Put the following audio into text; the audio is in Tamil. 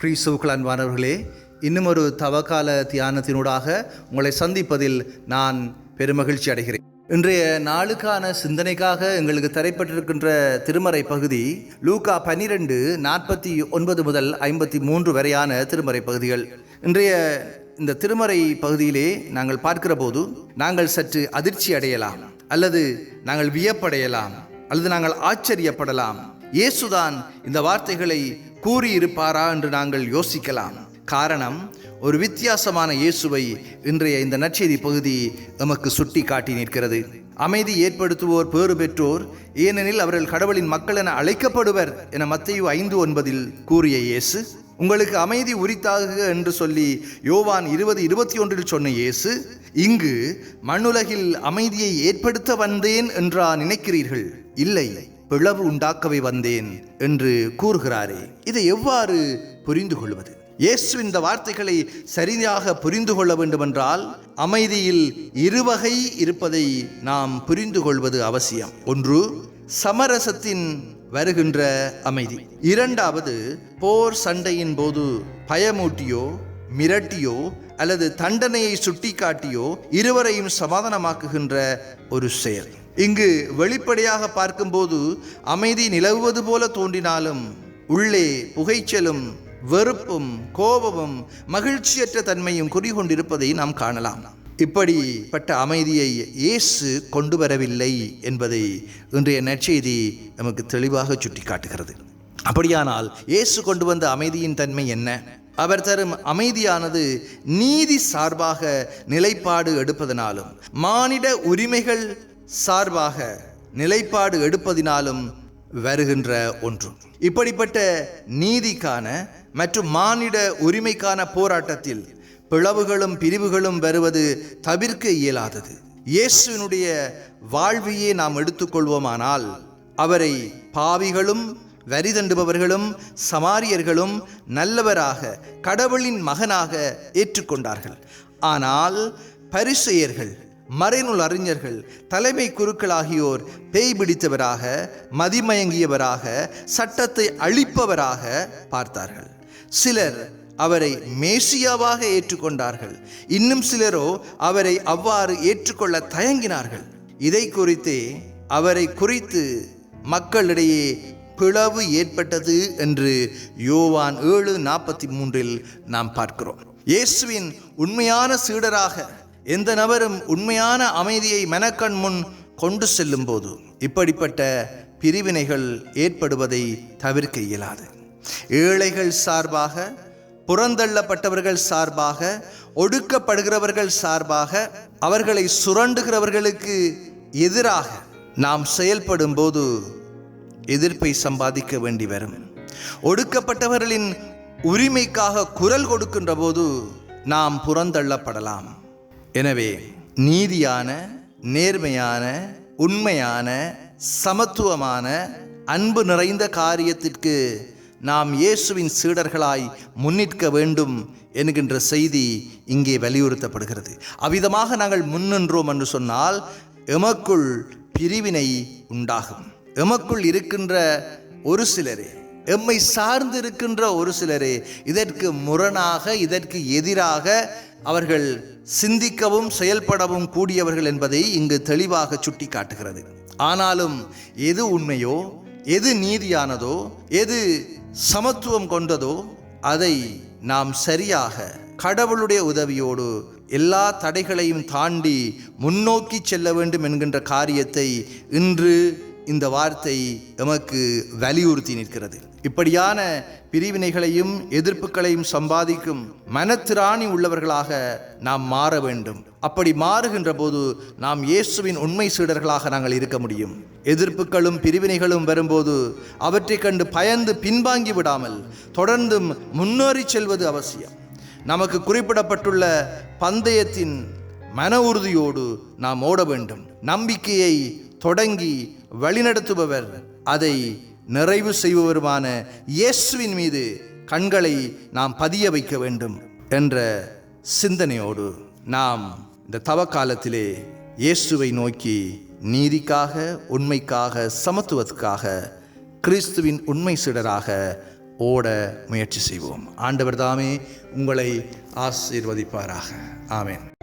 கிறிஸ்துவுக்குள் அன்பானவர்களே, இன்னும் ஒரு தவக்கால தியானத்தினூடாக உங்களை சந்திப்பதில் நான் பெருமகிழ்ச்சி அடைகிறேன். இன்றைய நாளுக்கான சிந்தனைக்காக எங்களுக்கு தரப்பட்டிருக்கின்ற திருமறை பகுதி லூக்கா 12:49 முதல் 53 வரையான திருமறை பகுதிகள். இன்றைய இந்த திருமறை பகுதியிலே நாங்கள் பார்க்கிற போது நாங்கள் சற்று அதிர்ச்சி அடையலாம், அல்லது நாங்கள் வியப்படையலாம், அல்லது நாங்கள் ஆச்சரியப்படலாம். இயேசுதான் இந்த வார்த்தைகளை கூறியிருப்பாரா என்று நாங்கள் யோசிக்கலாம். காரணம், ஒரு வித்தியாசமான இயேசுவை இன்றைய இந்த நற்செய்தி பகுதி நமக்கு சுட்டி காட்டி நிற்கிறது. அமைதி ஏற்படுத்துவோர் பேறு பெற்றோர், ஏனெனில் அவர்கள் கடவுளின் மக்கள் என அழைக்கப்படுவர் என மத்தேயு 5:9 கூறிய இயேசு, உங்களுக்கு அமைதி உரித்தாக என்று சொல்லி யோவான் 20:21 சொன்ன இயேசு, இங்கு மண்ணுலகில் அமைதியை ஏற்படுத்த வந்தேன் என்றா நினைக்கிறீர்கள்? இல்லை, பிளவு உண்டாக்கவே வந்தேன் என்று கூறுகிறாரே. இதை எவ்வாறு புரிந்து கொள்வது? இயேசு இந்த வார்த்தைகளை சரியாக புரிந்து கொள்ள வேண்டுமென்றால் அமைதியில் இருவகை இருப்பதை நாம் புரிந்து கொள்வது அவசியம். ஒன்று, சமரசத்தின் வருகின்ற அமைதி. இரண்டாவது, போர் சண்டையின் போது பயமூட்டியோ மிரட்டியோ அல்லது தண்டனையை சுட்டிக்காட்டியோ இருவரையும் சமாதானமாக்குகின்ற ஒரு செயல். இங்கு வெளிப்படையாக பார்க்கும்போது அமைதி நிலவுவது போல தோன்றினாலும் உள்ளே புகைச்சலும் வெறுப்பும் கோபமும் மகிழ்ச்சியற்ற தன்மையும் குடிகொண்டிருப்பதை நாம் காணலாம். இப்படிப்பட்ட அமைதியை இயேசு கொண்டு வரவில்லை என்பதை இன்றைய நற்செய்தி நமக்கு தெளிவாக சுட்டிக்காட்டுகிறது. அப்படியானால் இயேசு கொண்டு வந்த அமைதியின் தன்மை என்ன? அவர் தரும் அமைதியானது நீதி சார்பாக நிலைப்பாடு எடுப்பதனாலும் மானிட உரிமைகள் சார்பாக நிலைப்பாடு எடுப்பதினாலும் வருகின்ற ஒன்று. இப்படிப்பட்ட நீதிக்கான மற்றும் மானிட உரிமைக்கான போராட்டத்தில் பிளவுகளும் பிரிவுகளும் வருவது தவிர்க்க இயலாதது. இயேசுவினுடைய வாழ்வையே நாம் எடுத்துக்கொள்வோமானால் அவரை பாவிகளும் வரி தண்டுபவர்களும் சமாரியர்களும் நல்லவராக கடவுளின் மகனாக ஏற்றுக்கொண்டார்கள். ஆனால் பரிசேயர்கள், மறைநூல் அறிஞர்கள், தலைமை குருக்கள் ஆகியோர் பேய் பிடித்தவராக, மதிமயங்கியவராக, சட்டத்தை அழிப்பவராக பார்த்தார்கள். சிலர் அவரை மேசியாவாக ஏற்றுக்கொண்டார்கள், இன்னும் சிலரோ அவரை அவ்வாறு ஏற்றுக்கொள்ள தயங்கினார்கள். இதை குறித்தே அவரை குறித்து மக்களிடையே பிளவு ஏற்பட்டது என்று யோவான் 7:43 நாம் பார்க்கிறோம். இயேசுவின் உண்மையான சீடராக எந்த நபரும் உண்மையான அமைதியை மனக்கண் முன் கொண்டு செல்லும் போது இப்படிப்பட்ட பிரிவினைகள் ஏற்படுவதை தவிர்க்க இயலாது. ஏழைகள் சார்பாக, புறந்தள்ளப்பட்டவர்கள் சார்பாக, ஒடுக்கப்படுகிறவர்கள் சார்பாக, அவர்களை சுரண்டுகிறவர்களுக்கு எதிராக நாம் செயல்படும் போது எதிர்ப்பை சம்பாதிக்க வேண்டி வரும். ஒடுக்கப்பட்டவர்களின் உரிமைக்காக குரல் கொடுக்கின்ற போது நாம் புறந்தள்ளப்படலாம். எனவே நீதியான, நேர்மையான, உண்மையான, சமத்துவமான, அன்பு நிறைந்த காரியத்திற்கு நாம் இயேசுவின் சீடர்களாய் முன்னிற்க வேண்டும் என்கின்ற செய்தி இங்கே வலியுறுத்தப்படுகிறது. அவ்விதமாக நாங்கள் முன்னின்றோம் என்று சொன்னால் எமக்குள் பிரிவினை உண்டாகும். எமக்குள் இருக்கின்ற ஒரு சிலரே, எம்மை சார்ந்து இருக்கின்ற ஒரு சிலரே இதற்கு முரணாக, இதற்கு எதிராக அவர்கள் சிந்திக்கவும் செயல்படவும் கூடியவர்கள் என்பதை இங்கு தெளிவாக சுட்டி காட்டுகிறது. ஆனாலும் எது உண்மையோ, எது நீதியானதோ, எது சமத்துவம் கொண்டதோ அதை நாம் சரியாக கடவுளுடைய உதவியோடு எல்லா தடைகளையும் தாண்டி முன்னோக்கி செல்ல வேண்டும் என்கின்ற காரியத்தை இன்று இந்த வார்த்தை எமக்கு வலியுறுத்தி நிற்கிறது. இப்படியான பிரிவினைகளையும் எதிர்ப்புகளையும் சம்பாதிக்கும் மனத்திராணி உள்ளவர்களாக நாம் மாற வேண்டும். அப்படி மாறுகின்ற போது நாம் இயேசுவின் உண்மை சீடர்களாக நாங்கள் இருக்க முடியும். எதிர்ப்புகளும் பிரிவினைகளும் வரும்போது அவற்றை கண்டு பயந்து பின்வாங்கி விடாமல் தொடர்ந்தும் முன்னேறி செல்வது அவசியம். நமக்கு குறிப்பிடப்பட்டுள்ள பந்தயத்தின் மன உறுதியோடு நாம் ஓட வேண்டும். நம்பிக்கையை தொடங்கி வழிநடத்துபவர், அதை நிறைவு செய்பவருமான இயேசுவின் மீது கண்களை நாம் பதிய வைக்க வேண்டும் என்ற சிந்தனையோடு நாம் இந்த தவக்காலத்திலே இயேசுவை நோக்கி நீதிக்காக, உண்மைக்காக, சமத்துவத்துக்காக, கிறிஸ்துவின் உண்மை சீடராக ஓட முயற்சி செய்வோம். ஆண்டவர் தாமே உங்களை ஆசீர்வதிப்பாராக. ஆமென்.